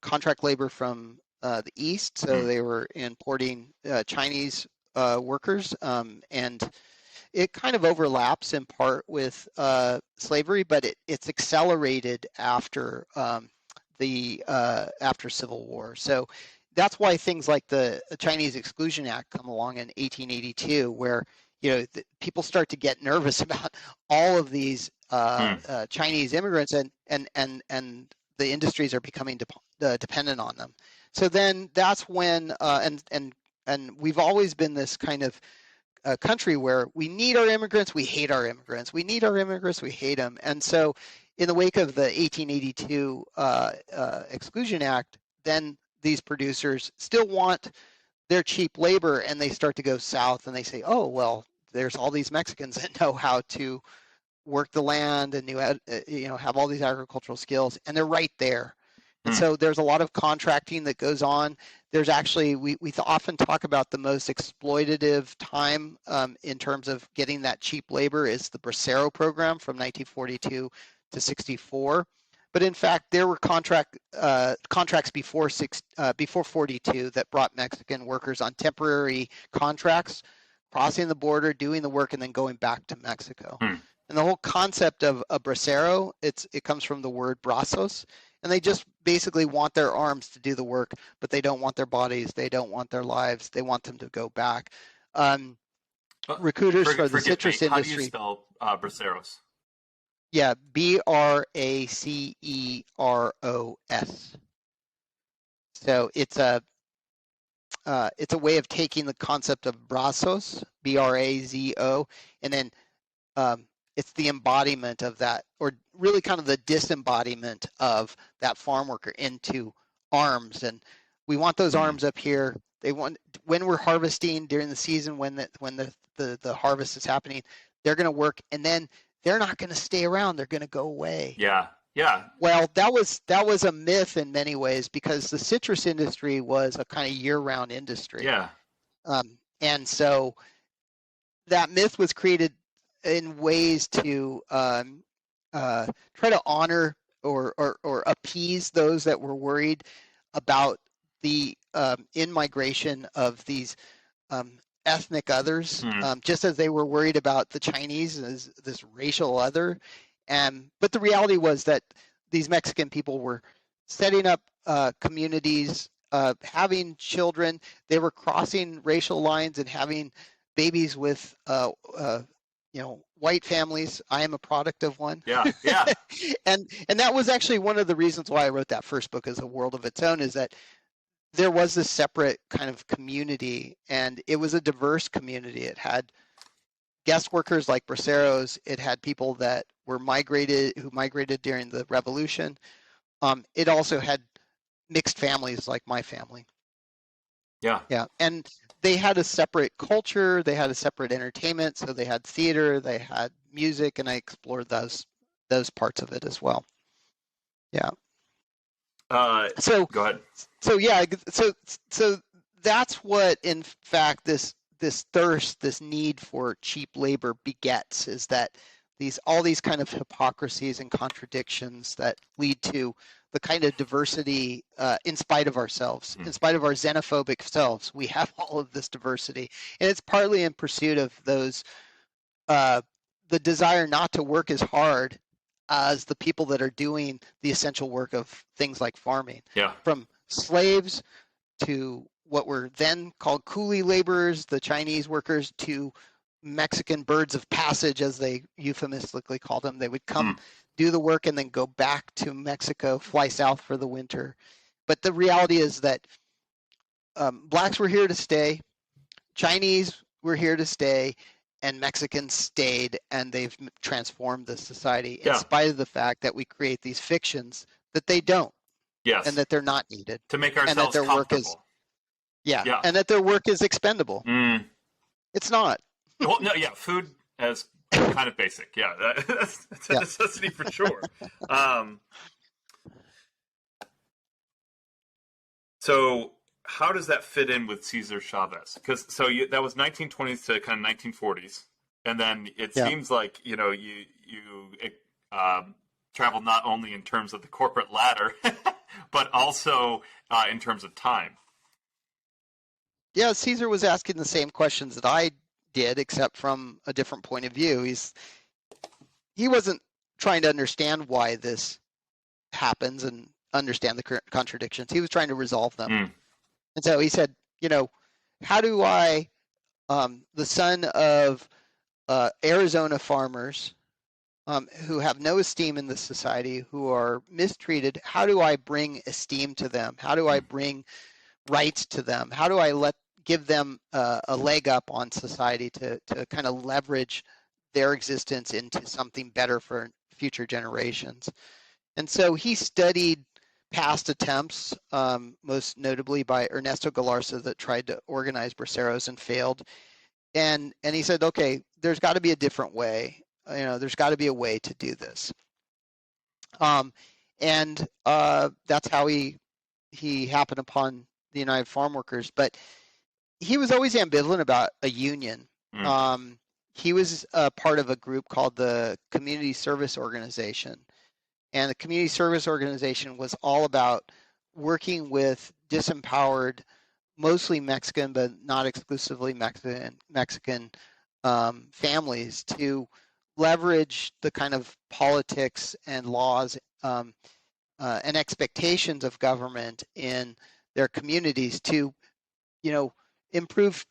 contract labor from the East. So they were importing Chinese workers, and it kind of overlaps in part with slavery, but it's accelerated after after Civil War. So that's why things like the Chinese Exclusion Act come along in 1882, where people start to get nervous about all of these Chinese immigrants, and the industries are becoming dependent on them. So then that's when and we've always been this kind of country where we need our immigrants, we hate our immigrants. We need our immigrants, we hate them. And so in the wake of the 1882 Exclusion Act, then these producers still want their cheap labor, and they start to go south, and they say, oh, well, there's all these Mexicans that know how to work the land and have all these agricultural skills, and they're right there. And so there's a lot of contracting that goes on. There's actually, we often talk about the most exploitative time in terms of getting that cheap labor is the Bracero program from 1942 to 64. But in fact, there were contracts before 42 that brought Mexican workers on temporary contracts, crossing the border, doing the work, and then going back to Mexico. And the whole concept of a bracero, it comes from the word brazos, and they just basically want their arms to do the work, but they don't want their bodies, they don't want their lives, they want them to go back. Recruiters for the citrus industry. How do you spell braceros? Yeah, Braceros. So it's a way of taking the concept of brazos, Brazo, and then it's the embodiment of that, or really kind of the disembodiment of that farm worker into arms. And we want those arms up here. They want, when we're harvesting during the season, when the harvest is happening, they're going to work, and then they're not going to stay around. They're going to go away. Yeah. Well, that was a myth in many ways, because the citrus industry was a kind of year-round industry. Yeah. And so that myth was created in ways to try to honor or appease those that were worried about the in-migration of these ethnic others, just as they were worried about the Chinese as this racial other. But the reality was that these Mexican people were setting up communities, having children. They were crossing racial lines and having babies with white families. I am a product of one. Yeah. and that was actually one of the reasons why I wrote that first book, as A World of Its Own, is that there was this separate kind of community, and it was a diverse community. It had guest workers like braceros. It had people that were who migrated during the revolution. It also had mixed families like my family. Yeah. And they had a separate culture. They had a separate entertainment. So they had theater, they had music, and I explored those parts of it as well. Yeah. So go ahead. So yeah. So that's what, in fact, this thirst, this need for cheap labor begets, is that all these kind of hypocrisies and contradictions that lead to the kind of diversity in spite of ourselves, in spite of our xenophobic selves. We have all of this diversity, and it's partly in pursuit of those the desire not to work as hard as the people that are doing the essential work of things like farming. Yeah. From slaves to what were then called coolie laborers, the Chinese workers, to Mexican birds of passage, as they euphemistically call them. They would come do the work and then go back to Mexico, fly south for the winter. But the reality is that blacks were here to stay, Chinese were here to stay, and Mexicans stayed, and they've transformed the society in Yeah. spite of the fact that we create these fictions that they don't, and Yes. that they're not needed, To make and that ourselves their work is, comfortable. yeah, Yeah. and that their work is expendable. It's not. Well, no, yeah, food as kind of basic. Yeah, that's a Yeah. necessity for sure. So how does that fit in with Cesar Chavez? Because that was 1920s to kind of 1940s, and then it Yeah. seems like you travel not only in terms of the corporate ladder, but also in terms of time. Yeah, Caesar was asking the same questions that I did, except from a different point of view. He wasn't trying to understand why this happens and understand the contradictions. He was trying to resolve them. And so he said, how do I, the son of Arizona farmers who have no esteem in the society, who are mistreated, how do I bring esteem to them? How do I bring rights to them? How do I give them a leg up on society to kind of leverage their existence into something better for future generations? And so he studied past attempts, most notably by Ernesto Galarza, that tried to organize braceros and failed. And he said, okay, there's got to be a different way. There's got to be a way to do this. And that's how he happened upon the United Farm Workers. But he was always ambivalent about a union. He was part of a group called the Community Service Organization. And the Community Service Organization was all about working with disempowered, mostly Mexican, but not exclusively Mexican families to leverage the kind of politics and laws and expectations of government in their communities to, improve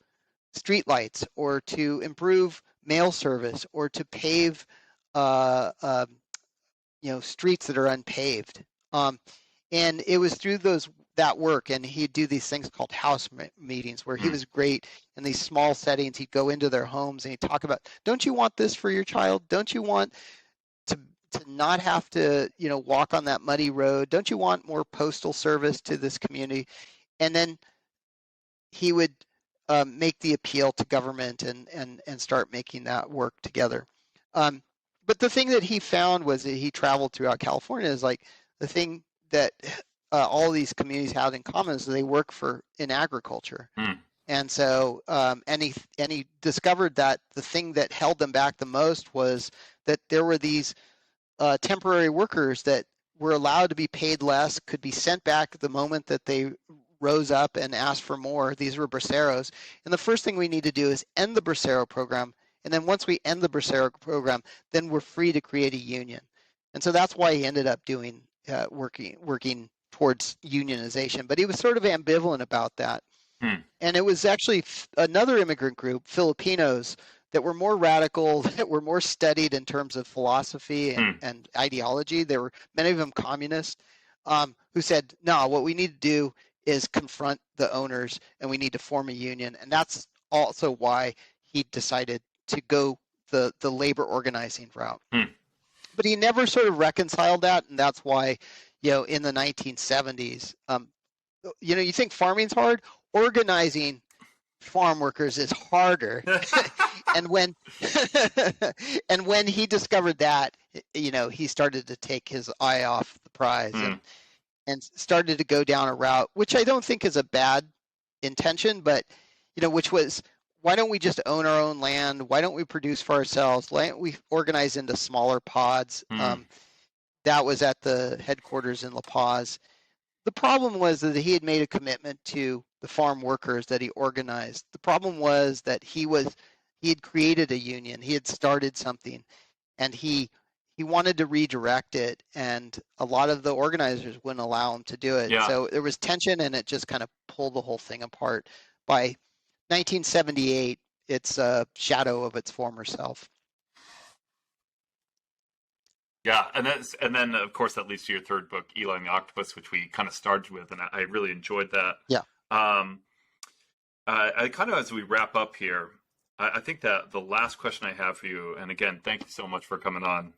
streetlights, or to improve mail service, or to pave streets that are unpaved. And it was through that work, and he'd do these things called house meetings, where he was great in these small settings. He'd go into their homes and he'd talk about, don't you want this for your child? Don't you want to not have to, walk on that muddy road? Don't you want more postal service to this community? And then he would make the appeal to government and start making that work together. But the thing that he found was that he traveled throughout California is like the thing that all these communities had in common is they work in agriculture. And so, and he discovered that the thing that held them back the most was that there were these temporary workers that were allowed to be paid less, could be sent back the moment that they rose up and asked for more. These were braceros. And the first thing we need to do is end the bracero program. And then once we end the bracero program, then we're free to create a union. And so that's why he ended up working towards unionization. But he was sort of ambivalent about that. And it was actually another immigrant group, Filipinos, that were more radical, that were more studied in terms of philosophy and ideology. There were many of them communists, who said, no, what we need to do is confront the owners, and we need to form a union. And that's also why he decided to go the labor organizing route. But he never sort of reconciled that, and that's why, in the 1970s, you think farming's hard? Organizing farm workers is harder. And when and when he discovered that, he started to take his eye off the prize and started to go down a route, which I don't think is a bad intention, but which was, why don't we just own our own land? Why don't we produce for ourselves? Why don't we organize into smaller pods? That was at the headquarters in La Paz. The problem was that he had made a commitment to the farm workers that he organized. The problem was that he had created a union. He had started something, and he wanted to redirect it, and a lot of the organizers wouldn't allow him to do it. Yeah. So there was tension, and it just kind of pulled the whole thing apart. By 1978, it's a shadow of its former self. Yeah, and then of course that leads to your third book, Eli and the Octopus, which we kind of started with, and I really enjoyed that. Yeah. I kind of, as we wrap up here, I think that the last question I have for you, and again, thank you so much for coming on.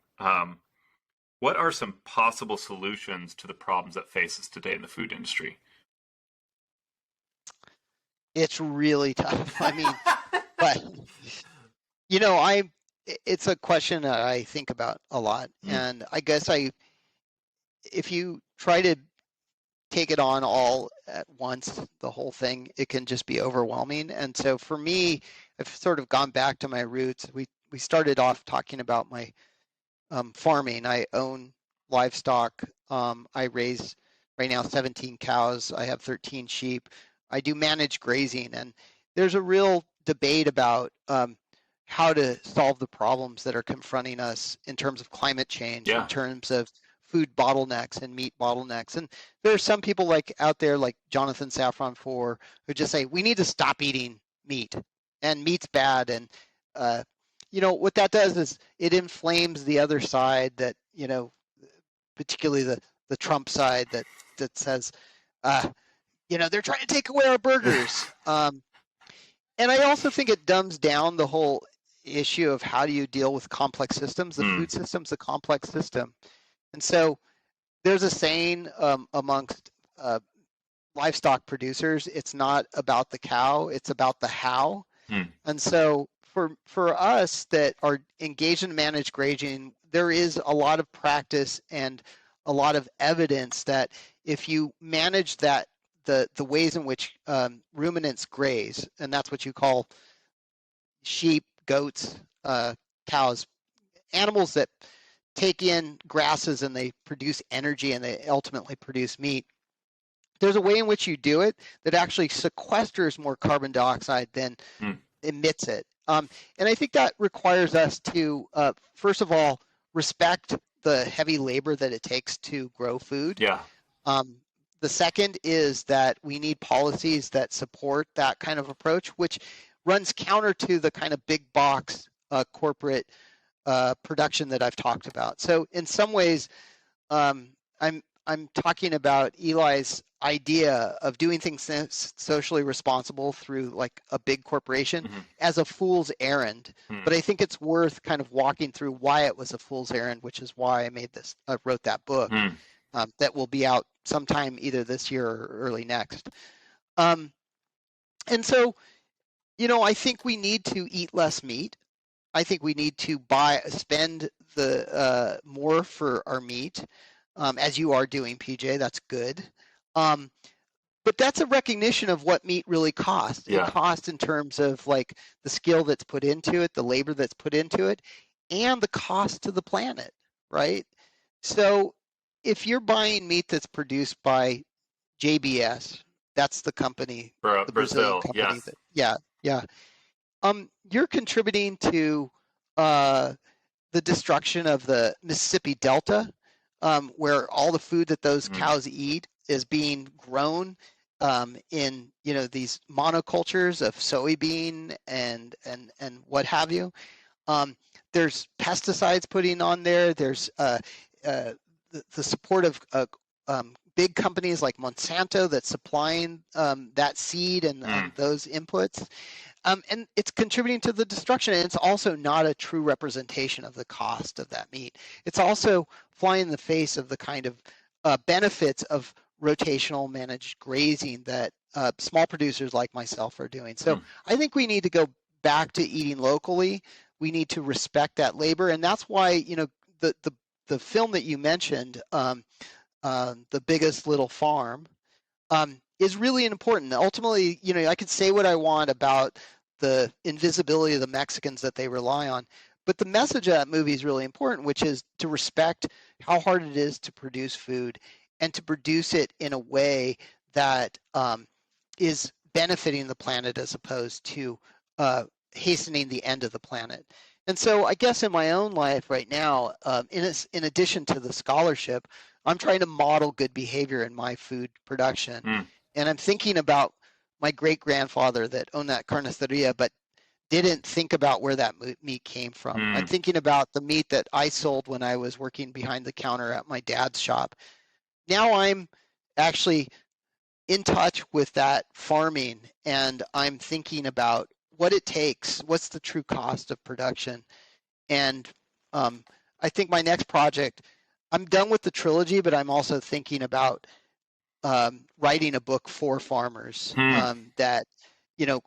What are some possible solutions to the problems that face us today in the food industry? It's really tough. I mean, but it's a question that I think about a lot, Mm, and I guess if you try to take it on all at once, the whole thing, it can just be overwhelming. And so for me, I've sort of gone back to my roots. We started off talking about my farming. I own livestock. I raise right now 17 cows. I have 13 sheep. I do manage grazing, and there's a real debate about how to solve the problems that are confronting us in terms of climate change, in yeah. terms of food bottlenecks and meat bottlenecks. And there are some people like out there like Jonathan Safran Foer who just say we need to stop eating meat and meat's bad. And what that does is it inflames the other side that, particularly the Trump side that says, they're trying to take away our burgers. And I also think it dumbs down the whole issue of how do you deal with complex systems. The Mm, food system's a complex system. And so there's a saying amongst livestock producers, it's not about the cow, it's about the how. mm, And so for us that are engaged in managed grazing, there is a lot of practice and a lot of evidence that if you manage that the ways in which ruminants graze, and that's what you call sheep, goats, cows, animals that take in grasses and they produce energy and they ultimately produce meat. There's a way in which you do it that actually sequesters more carbon dioxide than mm. emits it. And I think that requires us to, first of all, respect the heavy labor that it takes to grow food. Yeah. The second is that we need policies that support that kind of approach, which runs counter to the kind of big box corporate production that I've talked about. So in some ways, I'm talking about Eli's idea of doing things socially responsible through like a big corporation Hmm. as a fool's errand. Mm. But I think it's worth kind of walking through why it was a fool's errand, which is why I wrote that book Mm. that will be out sometime either this year or early next. Um, and so, I think we need to eat less meat. I think we need to spend the more for our meat, as you are doing, PJ. That's good. Um, but that's a recognition of what meat really costs. It Yeah. costs in terms of like the skill that's put into it, the labor that's put into it, and the cost to the planet, right? So if you're buying meat that's produced by JBS, that's the company, the Brazilian Brazil. company Yes. that, yeah. You're contributing to uh, the destruction of the Mississippi Delta, where all the food that those Mm. cows eat is being grown in these monocultures of soybean and what have you. There's pesticides putting on there. There's the support of big companies like Monsanto that's supplying that seed and Mm. those inputs. And it's contributing to the destruction. And it's also not a true representation of the cost of that meat. It's also flying in the face of the kind of benefits of rotational managed grazing that small producers like myself are doing. So Mm. I think we need to go back to eating locally. We need to respect that labor. And that's why, the film that you mentioned, The Biggest Little Farm, is really important. Ultimately, I could say what I want about the invisibility of the Mexicans that they rely on, but the message of that movie is really important, which is to respect how hard it is to produce food and to produce it in a way that is benefiting the planet as opposed to hastening the end of the planet. And so I guess in my own life right now, in addition to the scholarship, I'm trying to model good behavior in my food production. Mm. And I'm thinking about my great-grandfather that owned that carniceria, but didn't think about where that meat came from. I'm Mm. thinking about the meat that I sold when I was working behind the counter at my dad's shop. Now I'm actually in touch with that farming, and I'm thinking about what it takes, what's the true cost of production. And I think my next project, I'm done with the trilogy, but I'm also thinking about writing a book for farmers that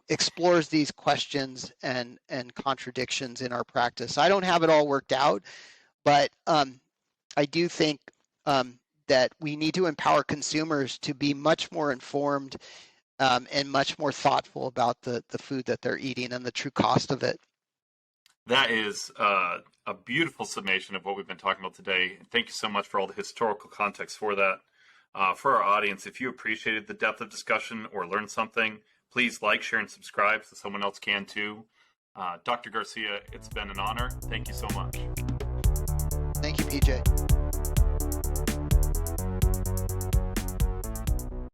explores these questions and contradictions in our practice. I don't have it all worked out, but I do think that we need to empower consumers to be much more informed and much more thoughtful about the food that they're eating and the true cost of it. That is a beautiful summation of what we've been talking about today. Thank you so much for all the historical context for that. For our audience, if you appreciated the depth of discussion or learned something, please like, share, and subscribe so someone else can too. Dr. Garcia, it's been an honor. Thank you so much. Thank you, PJ.